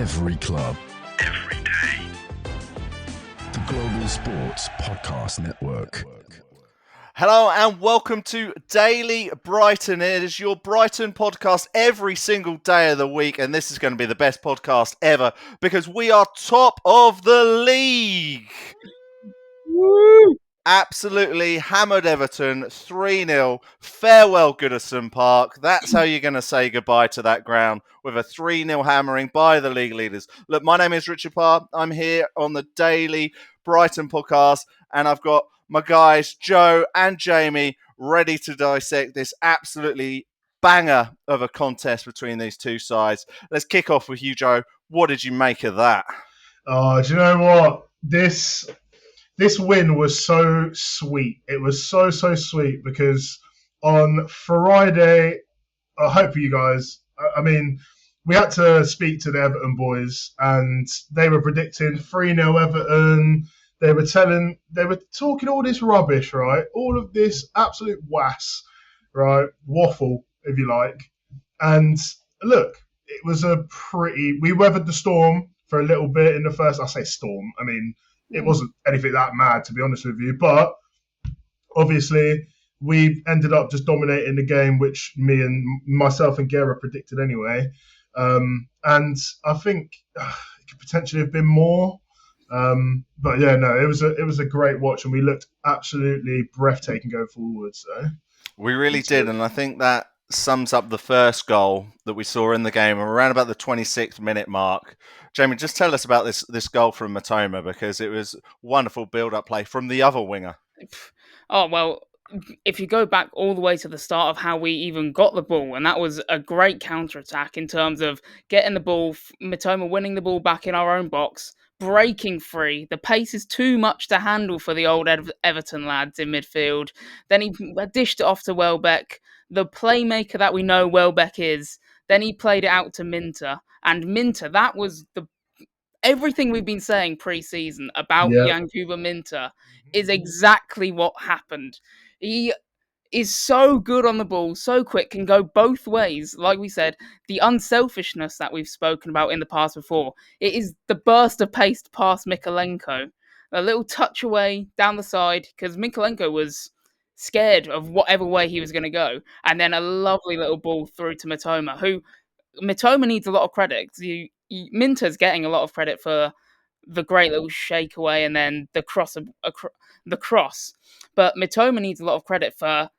Every club. Every day. The Global Sports Podcast Network. Hello and welcome to Daily Brighton. It is your Brighton podcast every single day of the week, and this is going to be the best podcast ever because we are top of the league. Woo! Absolutely hammered Everton 3-0. Farewell Goodison Park. That's how you're going to say goodbye to that ground, with a 3-0 hammering by the league leaders. Look, my name is Richard Parr. I'm here on the Daily Brighton podcast, and I've got my guys Joe and Jamie ready to dissect this absolutely banger of a contest between these two sides. Let's kick off with you, Joe. What did you make of that? Oh, do you know what? This win was so sweet. It was so sweet because on Friday, I hope you guys, we had to speak to the Everton boys and they were predicting 3-0 Everton. They were talking all this rubbish, right? All of this absolute wass, right? Waffle, if you like. And look, it was we weathered the storm for a little bit in the first, I say storm, it wasn't anything that mad, to be honest with you. But obviously, we ended up just dominating the game, which myself and Guerra predicted anyway. And I think it could potentially have been more. But yeah, no, it was a great watch, and we looked absolutely breathtaking going forward. So we really did, and I think that sums up the first goal that we saw in the game around about the 26th minute mark. Jamie, just tell us about this goal from Matoma, because it was wonderful build-up play from the other winger. Oh, well, if you go back all the way to the start of how we even got the ball, and that was a great counter-attack in terms of getting the ball, Matoma winning the ball back in our own box, breaking free. The pace is too much to handle for the old Everton lads in midfield. Then he dished it off to Welbeck, the playmaker that we know Welbeck is. Then he played it out to Minter. And Minter, that was everything we've been saying pre-season about Yankuba Minter is exactly what happened. He is so good on the ball, so quick, can go both ways. Like we said, the unselfishness that we've spoken about in the past before, it is the burst of pace past Mykolenko. A little touch away down the side, because Mykolenko was scared of whatever way he was going to go. And then a lovely little ball through to Matoma, who Matoma needs a lot of credit. Minter's getting a lot of credit for the great little shake away and then the cross. But Matoma needs a lot of credit for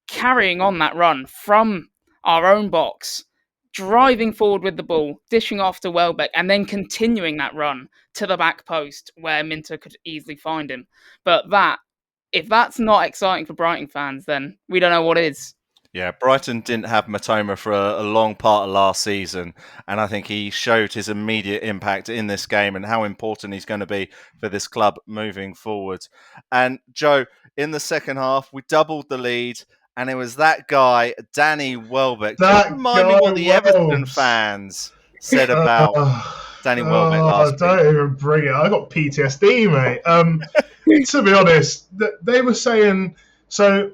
carrying on that run from our own box, driving forward with the ball, dishing off to Welbeck, and then continuing that run to the back post where Minter could easily find him. But if that's not exciting for Brighton fans, then we don't know what is. Yeah, Brighton didn't have Matoma for a long part of last season, and I think he showed his immediate impact in this game and how important he's going to be for this club moving forward. And Joe, in the second half, we doubled the lead, and it was that guy, Danny Welbeck. Just remind me what the Everton fans said about Danny Welbeck last week. Don't even bring it. I got PTSD, mate. To be honest, they were saying... So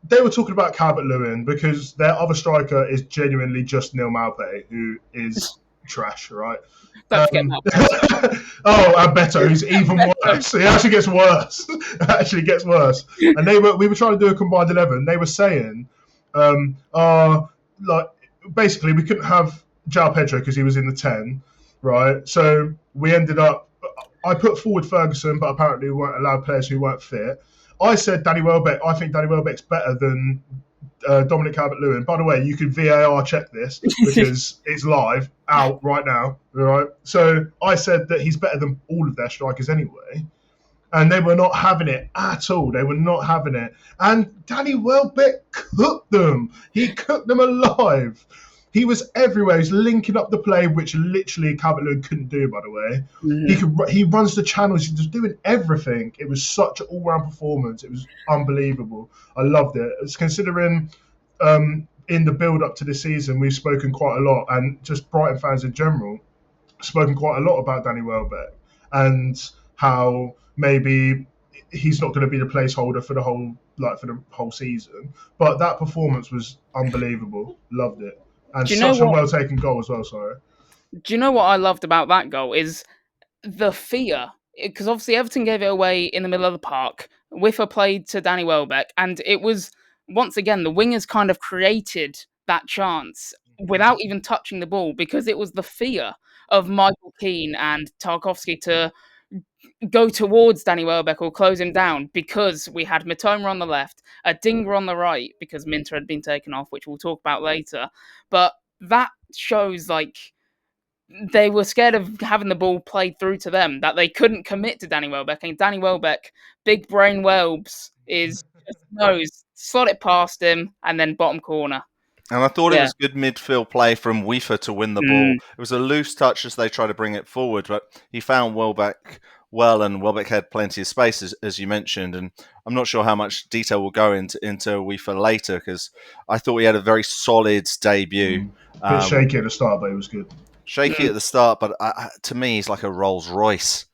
they were talking about Calvert-Lewin because their other striker is genuinely just Neil Maupay, who is trash, right? Don't forget Oh, and Beto, who's even worse. It actually gets worse. And we were trying to do a combined 11. They were saying, basically we couldn't have João Pedro because he was in the 10, right? So we ended up, I put forward Ferguson, but apparently we weren't allowed players who weren't fit. I said Danny Welbeck. I think Danny Welbeck's better than Dominic Calvert-Lewin. By the way, you can VAR check this because it's live, out right now. All right. So I said that he's better than all of their strikers anyway. And they were not having it at all. They were not having it. And Danny Welbeck cooked them. He cooked them alive. He was everywhere. He was linking up the play, which literally Calvert-Lewin couldn't do, by the way. Mm-hmm. He runs the channels. He's just doing everything. It was such an all-round performance. It was unbelievable. I loved it. It's considering in the build-up to this season, we've spoken quite a lot, and just Brighton fans in general, spoken quite a lot about Danny Welbeck and how maybe he's not going to be the placeholder for the whole season. But that performance was unbelievable. Loved it. And such a well-taken goal as well, sorry. Do you know what I loved about that goal is the fear? Because obviously Everton gave it away in the middle of the park. Whiffer played to Danny Welbeck, and it was once again the wingers kind of created that chance without even touching the ball because it was the fear of Michael Keane and Tarkowski to go towards Danny Welbeck or close him down because we had Mitoma on the left, a Dinger on the right because Minter had been taken off, which we'll talk about later. But that shows like they were scared of having the ball played through to them, that they couldn't commit to Danny Welbeck. And Danny Welbeck, big brain Welbs, is just knows, slot it past him and then bottom corner. And I thought it Yeah. was good midfield play from Weaver to win the ball. It was a loose touch as they tried to bring it forward, but he found Welbeck well, and Welbeck had plenty of space, as you mentioned. And I'm not sure how much detail we'll go into Weaver later, because I thought he had a very solid debut. A bit shaky at the start, but it was good. Shaky at the start, but to me, he's like a Rolls Royce.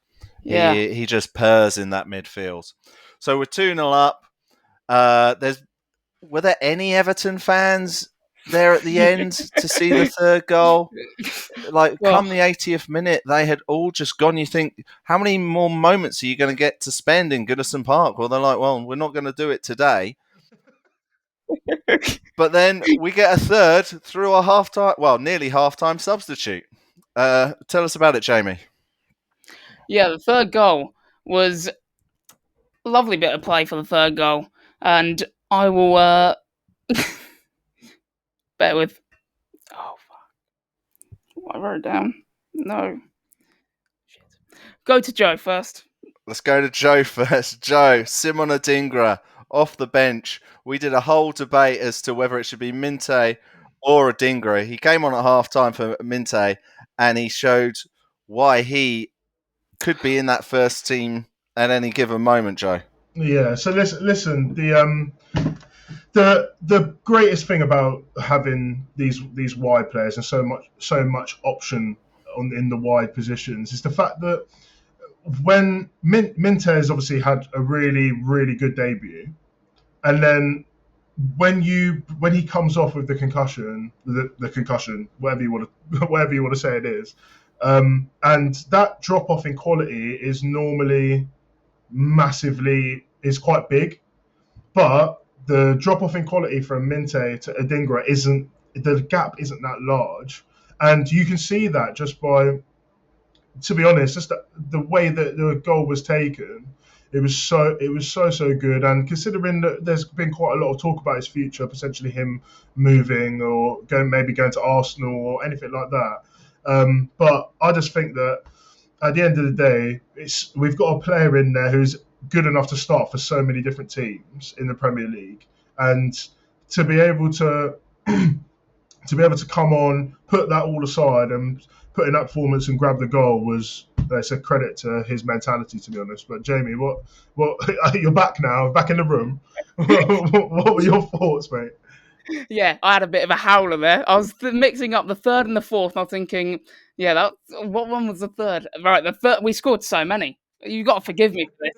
Yeah. He just purrs in that midfield. So we're 2-0 up. Were there any Everton fans there at the end to see the third goal? Like, come the 80th minute, they had all just gone. You think, how many more moments are you going to get to spend in Goodison Park? Well, they're like, well, we're not going to do it today. But then we get a third through a nearly half-time substitute. Tell us about it, Jamie. Yeah, the third goal was a lovely bit of play for the third goal. And I will bear with. Oh, fuck. I wrote it down. No. Shit. Go to Joe first. Let's go to Joe first. Joe, Simon Adingra off the bench. We did a whole debate as to whether it should be Minte or Adingra. He came on at half-time for Minte, and he showed why he could be in that first team at any given moment, Joe. Yeah, so listen, the greatest thing about having these wide players and so much option in the wide positions is the fact that when Mintez obviously had a really, really good debut, and then when he comes off with the concussion, whatever you want to say it is, and that drop off in quality is normally is quite big, but the drop off in quality from Minte to Adingra the gap isn't that large, and you can see that just by, to be honest, just the way that the goal was taken. It was so good, and considering that there's been quite a lot of talk about his future, potentially him moving or going to Arsenal or anything like that. But I just think that at the end of the day, we've got a player in there who's good enough to start for so many different teams in the Premier League, and to be able to come on, put that all aside, and put in that performance and grab the goal it's a credit to his mentality, to be honest. But Jamie, what you're back now, back in the room. What were your thoughts, mate? Yeah, I had a bit of a howler there. I was mixing up the third and the fourth, and I was thinking, what one was the third? Right, the third. We scored so many. You got to forgive me for this.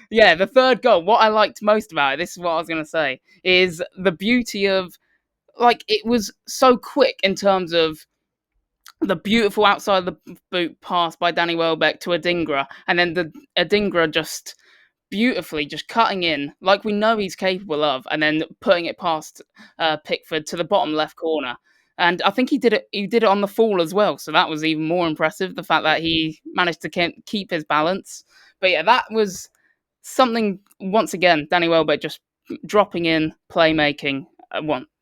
Yeah, the third goal. What I liked most about it, this is what I was going to say, is the beauty of, like, it was so quick in terms of the beautiful outside the boot pass by Danny Welbeck to Adingra, and then the Adingra just beautifully just cutting in like we know he's capable of, and then putting it past Pickford to the bottom left corner. And I think he did it on the fall as well, so that was even more impressive, the fact that he managed to keep his balance. But yeah, that was something, once again, Danny Welbeck just dropping in, playmaking,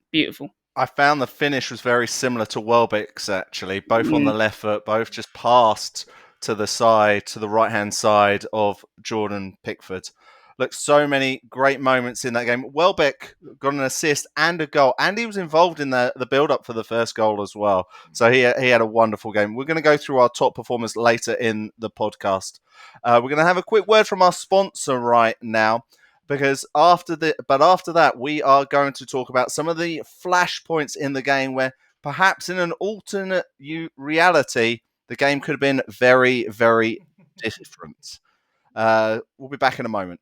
beautiful. I found the finish was very similar to Welbeck's, actually, both on the left foot, both just passed to the right-hand side of Jordan Pickford. Look, so many great moments in that game. Welbeck got an assist and a goal, and he was involved in the build-up for the first goal as well. So he had a wonderful game. We're going to go through our top performers later in the podcast. We're going to have a quick word from our sponsor right now, because after that, we are going to talk about some of the flashpoints in the game where perhaps in an alternate reality, the game could have been very, very different. We'll be back in a moment.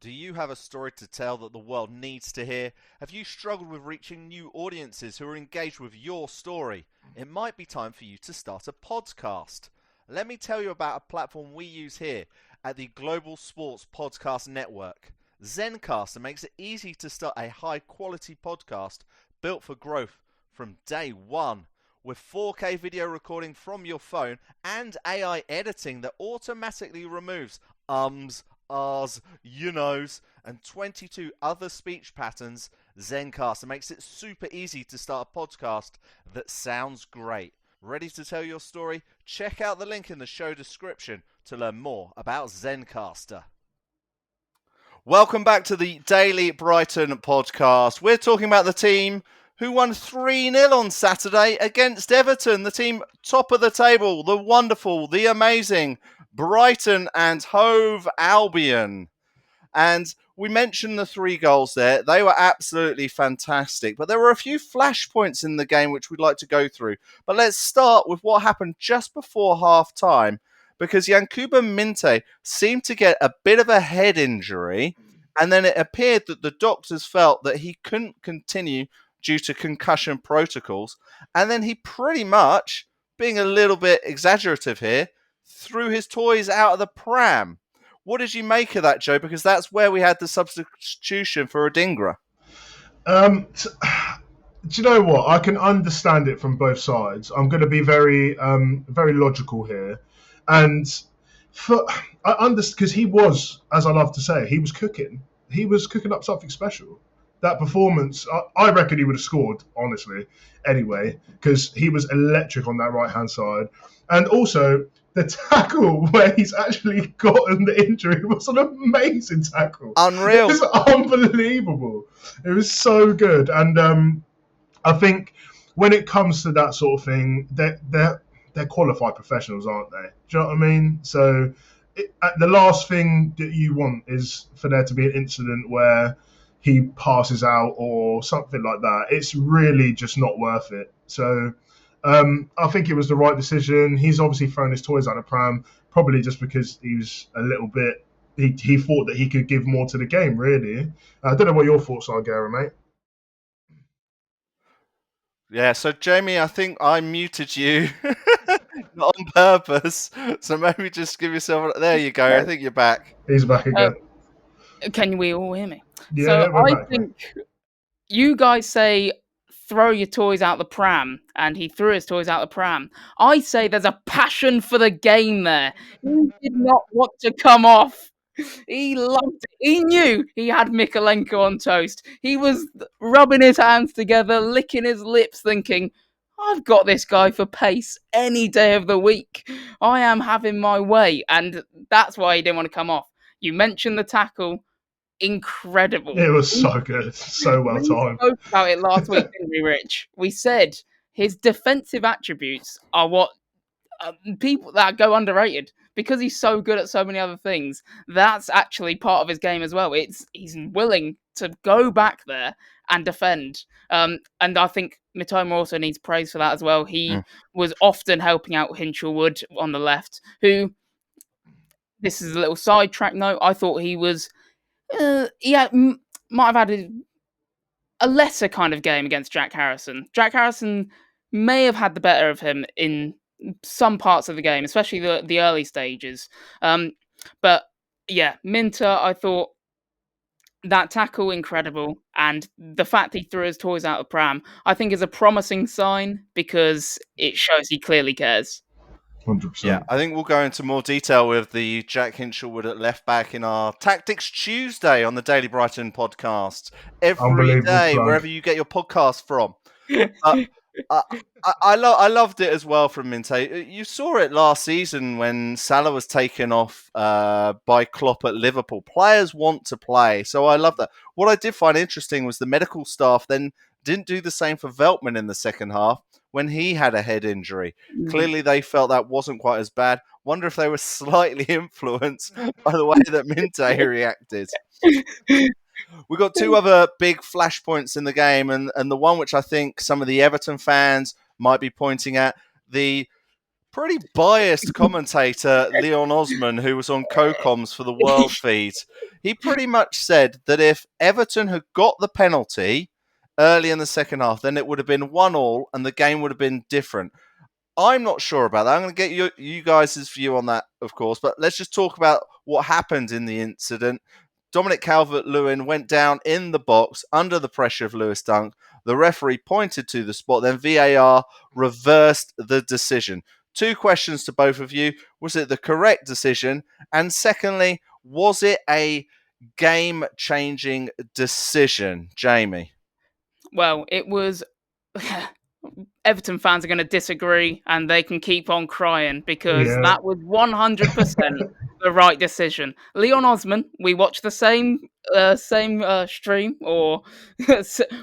Do you have a story to tell that the world needs to hear? Have you struggled with reaching new audiences who are engaged with your story? It might be time for you to start a podcast. Let me tell you about a platform we use here at the Global Sports Podcast Network. Zencastr makes it easy to start a high-quality podcast built for growth from day one. With 4K video recording from your phone and AI editing that automatically removes ums, ahs, you knows, and 22 other speech patterns, Zencastr makes it super easy to start a podcast that sounds great. Ready to tell your story? Check out the link in the show description to learn more about Zencastr. Welcome back to the Daily Brighton podcast. We're talking about the team who won 3-0 on Saturday against Everton, the team top of the table, the wonderful, the amazing Brighton and Hove Albion. And we mentioned the 3 goals there. They were absolutely fantastic. But there were a few flashpoints in the game which we'd like to go through. But let's start with what happened just before half-time, because Yankuba Minte seemed to get a bit of a head injury, and then it appeared that the doctors felt that he couldn't continue due to concussion protocols. And then he pretty much, being a little bit exaggerative here, threw his toys out of the pram. What did you make of that, Joe? Because that's where we had the substitution for Adingra. Do you know what? I can understand it from both sides. I'm going to be very logical here. And I understand, because he was, as I love to say, he was cooking. He was cooking up something special. That performance, I reckon he would have scored, honestly, anyway, because he was electric on that right-hand side. And also, the tackle where he's actually gotten the injury was an amazing tackle. Unreal. It was unbelievable. It was so good. And I think when it comes to that sort of thing, they're qualified professionals, aren't they? Do you know what I mean? So the last thing that you want is for there to be an incident where he passes out or something like that. It's really just not worth it. So I think it was the right decision. He's obviously thrown his toys out of pram, probably just because he was a little bit, he thought that he could give more to the game, really. I don't know what your thoughts are, Guerra, mate. Yeah, so Jamie, I think I muted you not on purpose. So maybe just give yourself there you go. I think you're back. He's back again. Can we all hear me? Yeah, so we're I back, think you guys say throw your toys out the pram, and he threw his toys out the pram. I say there's a passion for the game there. He did not want to come off. He loved it. He knew he had Mikalenko on toast. He was rubbing his hands together, licking his lips, thinking, I've got this guy for pace any day of the week. I am having my way. And that's why he didn't want to come off. You mentioned the tackle. Incredible. It was so good. So well timed. We spoke about it last week, didn't we, Rich? We said his defensive attributes are what people that go underrated, because he's so good at so many other things. That's actually part of his game as well. He's willing to go back there and defend. And I think Mitoma also needs praise for that as well. He was often helping out Hinchelwood on the left, who, this is a little sidetrack note, I thought he was might have had a lesser kind of game against Jack Harrison. Jack Harrison may have had the better of him in some parts of the game, especially the early stages. But yeah, Minter, I thought that tackle incredible, and the fact he threw his toys out of pram, I think, is a promising sign, because it shows he clearly cares. 100%. Yeah, I think we'll go into more detail with the Jack Hinchelwood at left back in our Tactics Tuesday on the Daily Brighton podcast every day, wherever you get your podcast from. I loved it as well from Minte. You saw it last season when Salah was taken off by Klopp at Liverpool. Players want to play, so I love that. What I did find interesting was the medical staff then didn't do the same for Veltman in the second half when he had a head injury. Clearly they felt that wasn't quite as bad. Wonder if they were slightly influenced by the way that Minte reacted. We've got 2 other big flashpoints in the game, and the one which I think some of the Everton fans might be pointing at, the pretty biased commentator, Leon Osman, who was on co-coms for the World feed, he pretty much said that if Everton had got the penalty early in the second half, then it would have been 1-1 and the game would have been different. I'm not sure about that. I'm going to get you guys' view on that, of course, but let's just talk about what happened in the incident. Dominic Calvert-Lewin went down in the box under the pressure of Lewis Dunk. The referee pointed to the spot, then VAR reversed the decision. 2 questions to both of you. Was it the correct decision? And secondly, was it a game-changing decision? Jamie? Well, it was... Everton fans are going to disagree and they can keep on crying because that was 100% the right decision. Leon Osman, we watched the same stream or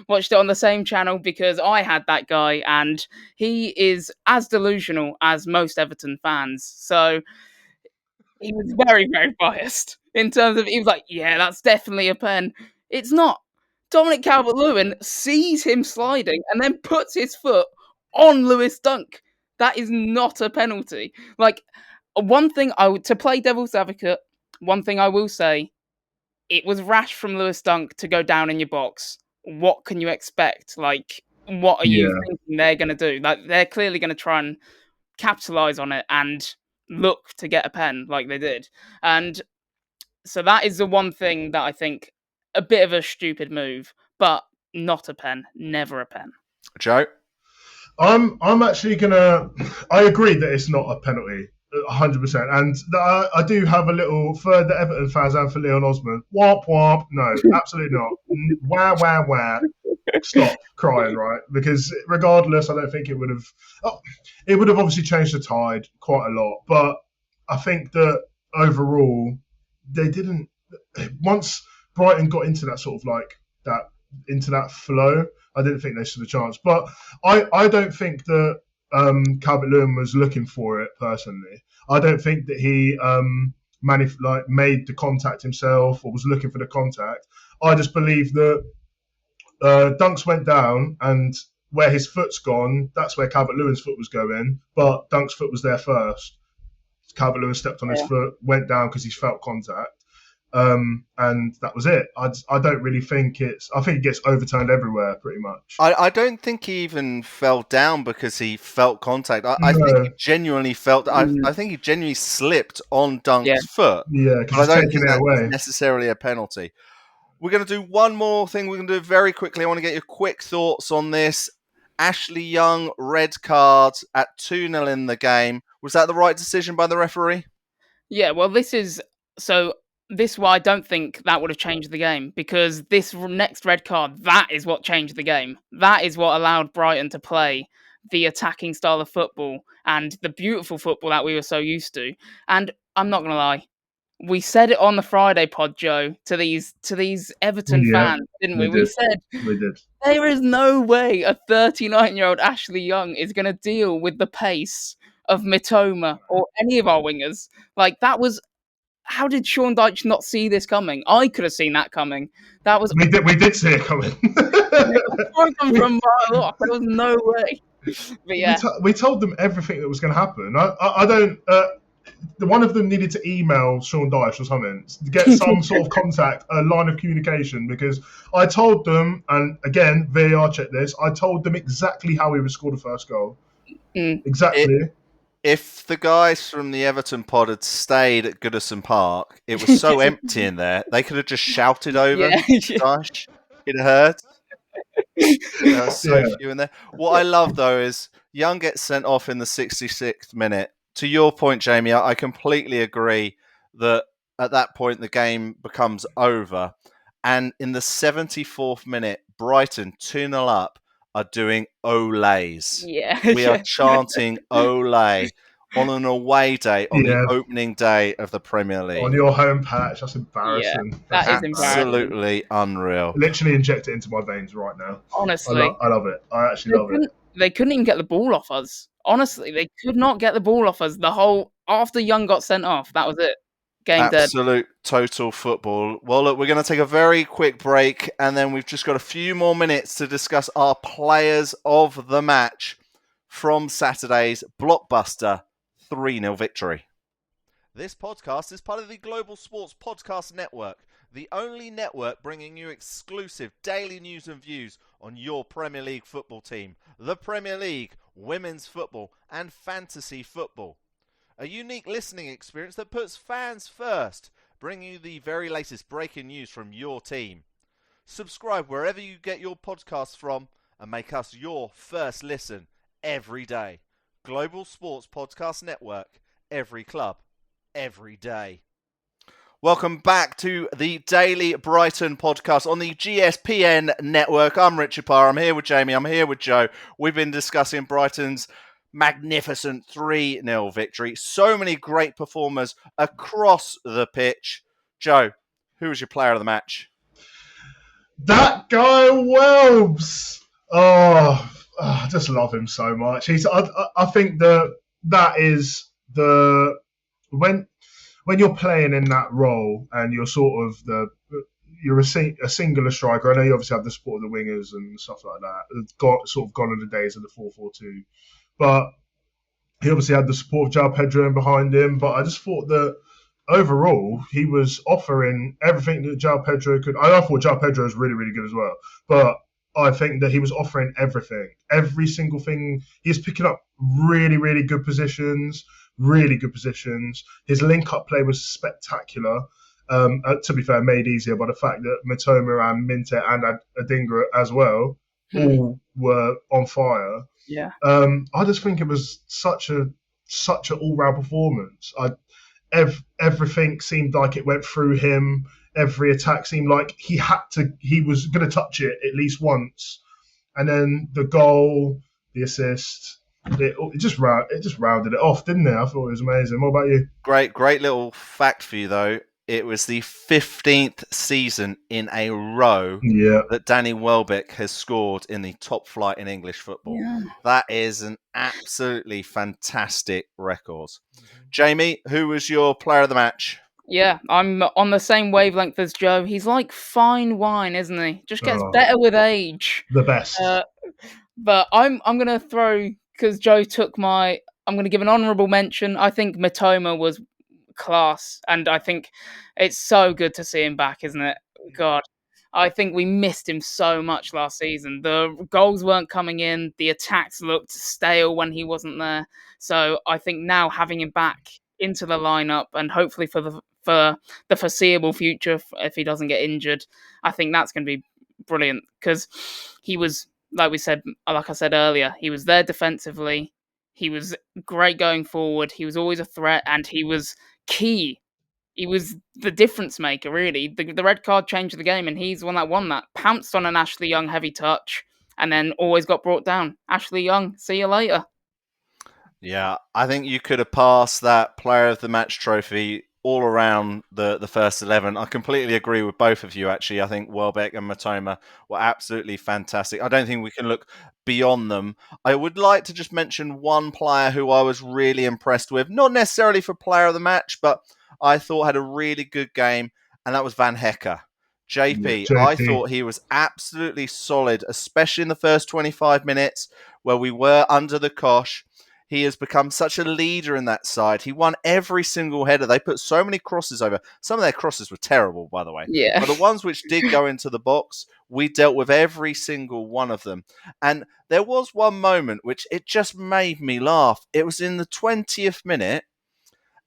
watched it on the same channel because I had that guy and he is as delusional as most Everton fans. So he was very, very biased in terms of, he was like, yeah, that's definitely a pen. It's not. Dominic Calvert-Lewin sees him sliding and then puts his foot on Lewis Dunk. That is not a penalty. Like, one thing to play devil's advocate, one thing I will say, it was rash from Lewis Dunk to go down in your box. What can you expect? Like, what are you thinking they're going to do? Like, they're clearly going to try and capitalize on it and look to get a pen like they did. And so that is the one thing that I think a bit of a stupid move, but not a pen, never a pen. Joe? I'm actually gonna. I agree that it's not a penalty, 100%, and I do have a little for the Everton fans and for Leon Osman. Womp womp. No, absolutely not. Wah wah wah. Stop crying, right? Because regardless, I don't think it would have. It would have obviously changed the tide quite a lot, but I think that overall they didn't. Once Brighton got into that sort of like that into that flow, I didn't think they stood a chance. But I don't think that Calvert-Lewin was looking for it personally. I don't think that he made the contact himself or was looking for the contact. I just believe that Dunks went down and where his foot's gone, that's where Calvert-Lewin's foot was going. But Dunk's foot was there first. Calvert-Lewin stepped on his foot, went down because he felt contact. And that was it. I don't really think I think it gets overturned everywhere pretty much. I don't think he even fell down because he felt contact. I think he genuinely felt. I think he genuinely slipped on Dunk's foot. Yeah, because I don't think that's necessarily a penalty. We're going to do one more thing. We're going to do it very quickly. I want to get your quick thoughts on this. Ashley Young, red card at 2-0 in the game. Was that the right decision by the referee? Yeah, well, this is why I don't think that would have changed the game, because this next red card, that is what changed the game. That is what allowed Brighton to play the attacking style of football and the beautiful football that we were so used to. And I'm not going to lie, we said it on the Friday pod, Joe, to these Everton fans, didn't we? We said there is no way a 39-year-old Ashley Young is going to deal with the pace of Mitoma or any of our wingers. Like, that was... How did Sean Dyche not see this coming? I could have seen that coming. That was... We did see it coming. It come from a mile off. There was no way. But yeah. We told them everything that was going to happen. I don't... one of them needed to email Sean Dyche or something to get some sort of contact, a line of communication, because I told them, and again, VAR check this, I told them exactly how he would score the first goal. Exactly. If the guys from the Everton pod had stayed at Goodison Park, it was so empty in there, they could have just shouted over Dyche. It hurt. There are so few in there. What I love, though, is Young gets sent off in the 66th minute. To your point, Jamie, I completely agree that at that point the game becomes over. And in the 74th minute, Brighton, 2-0 up, are doing Olays. Yeah. We are chanting Olay on an away day, on the opening day of the Premier League. On your home patch, that's embarrassing. Yeah, that is embarrassing. Absolutely unreal. Literally inject it into my veins right now. Honestly. I love it. I actually love it. They couldn't even get the ball off us. Honestly, they could not get the ball off us. After Young got sent off, that was it. Game dead. Absolute total football. Well, look, we're going to take a very quick break, and then we've just got a few more minutes to discuss our players of the match from Saturday's blockbuster 3-0 victory. This podcast is part of the Global Sports Podcast Network, the only network bringing you exclusive daily news and views on your Premier League football team, the Premier League, women's football, and fantasy football. A unique listening experience that puts fans first, bringing you the very latest breaking news from your team. Subscribe wherever you get your podcasts from and make us your first listen every day. Global Sports Podcast Network, every club, every day. Welcome back to the Daily Brighton podcast on the GSPN network. I'm Richard Parr. I'm here with Jamie. I'm here with Joe. We've been discussing Brighton's magnificent 3-0 victory. So many great performers across the pitch. Joe, who was your player of the match? That guy Welbs. Oh, I just love him so much. I think that is the when you're playing in that role and you're sort of you're a singular striker. I know you obviously have the support of the wingers and stuff like that. It's sort of gone in the days of the 4-4-2, but he obviously had the support of João Pedro behind him. But I just thought that overall he was offering everything that João Pedro could. I thought João Pedro was really, really good as well, but I think that he was offering everything, every single thing. He's picking up really, really good positions. His link-up play was spectacular. To be fair, made easier by the fact that Mitoma and Minte and Adingra as well all were on fire. Yeah. I just think it was such an all-round performance. Everything seemed like it went through him. Every attack seemed like he was going to touch it at least once. And then the goal, the assist, it just rounded it off, didn't it? I thought it was amazing. What about you? Great little fact for you, though. It was the 15th season in a row that Danny Welbeck has scored in the top flight in English football. Yeah. That is an absolutely fantastic record. Jamie, who was your player of the match? Yeah, I'm on the same wavelength as Joe. He's like fine wine, isn't he? Just gets better with age. The best. But I'm going to throw, because Joe took I'm going to give an honourable mention. I think Mitoma was class, and I think it's so good to see him back, isn't it? God, I think we missed him so much last season. The goals weren't coming in, the attacks looked stale when he wasn't there. So I think now having him back into the lineup, and hopefully for the foreseeable future, if he doesn't get injured, I think that's going to be brilliant, because he was, like I said earlier, he was there defensively. He was great going forward. He was always a threat, and he was key. He was the difference maker, really. The red card changed the game, and he's the one that won that. Pounced on an Ashley Young heavy touch, and then always got brought down. Ashley Young, see you later. Yeah, I think you could have passed that player of the match trophy all around the first 11. I completely agree with both of you, actually. I think Welbeck and Mitoma were absolutely fantastic. I don't think we can look beyond them. I would like to just mention one player who I was really impressed with, not necessarily for player of the match, but I thought had a really good game, and that was Van Hecker. JP, I thought he was absolutely solid, especially in the first 25 minutes where we were under the cosh. He has become such a leader in that side. He won every single header. They put so many crosses over. Some of their crosses were terrible, by the way. Yeah. But the ones which did go into the box, we dealt with every single one of them. And there was one moment which it just made me laugh. It was in the 20th minute,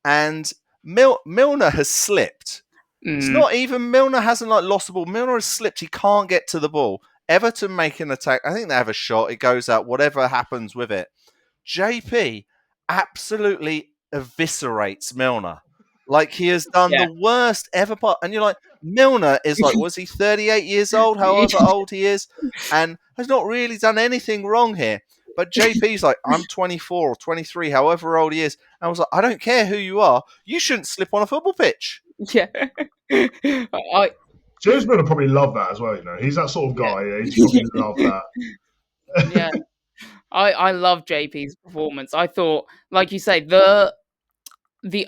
and Milner has slipped. It's not even Milner hasn't lost the ball. Milner has slipped. He can't get to the ball. Everton make an attack. I think they have a shot. It goes out. Whatever happens with it. JP absolutely eviscerates Milner. Like, he has done the worst ever part. And you're like, Milner is like, was he 38 years old, however old he is, and has not really done anything wrong here. But JP's like, I'm 24 or 23, however old he is. And I was like, I don't care who you are. You shouldn't slip on a football pitch. Yeah. James Milner probably love that as well, you know. He's that sort of guy. Yeah. He's probably love that. Yeah. I love JP's performance. I thought, like you say, the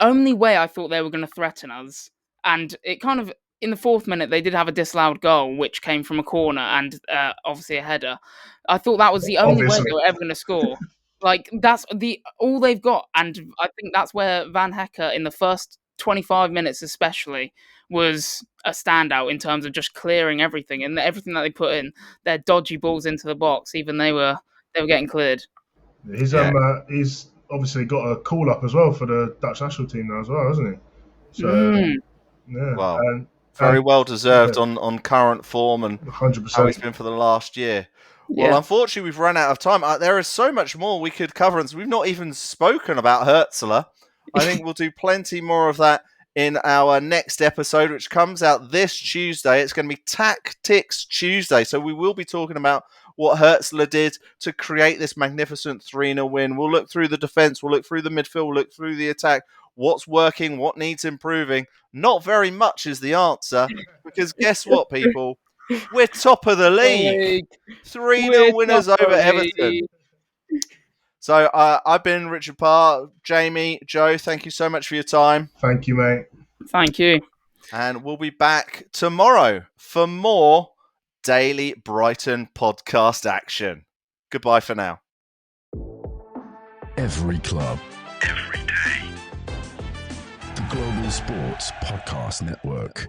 only way I thought they were going to threaten us, and it kind of, in the 4th minute, they did have a disallowed goal, which came from a corner and obviously a header. I thought that was the only way they were ever going to score. Like that's all they've got, and I think that's where Van Hecker in the first 25 minutes especially was a standout in terms of just clearing everything and everything that they put in. Their dodgy balls into the box, even they were getting cleared. He's obviously got a call up as well for the Dutch national team now as well, hasn't he? So yeah, Well, and very well deserved on current form and 100%. how he's been for the last year. Well, Yeah. unfortunately, we've run out of time. There is so much more we could cover, and we've not even spoken about Hertzler. I think we'll do plenty more of that in our next episode, which comes out this Tuesday. It's going to be Tactics Tuesday, so we will be talking about what Hertzler did to create this magnificent 3-0 win. We'll look through the defence, we'll look through the midfield, we'll look through the attack, what's working, what needs improving. Not very much is the answer, because guess what, people? We're top of the league. 3-0 winners over Everton. So I've been Richard Parr. Jamie, Joe, thank you so much for your time. Thank you, mate. Thank you. And we'll be back tomorrow for more Daily Brighton podcast action. Goodbye for now. Every club, every day. The Global Sports Podcast Network.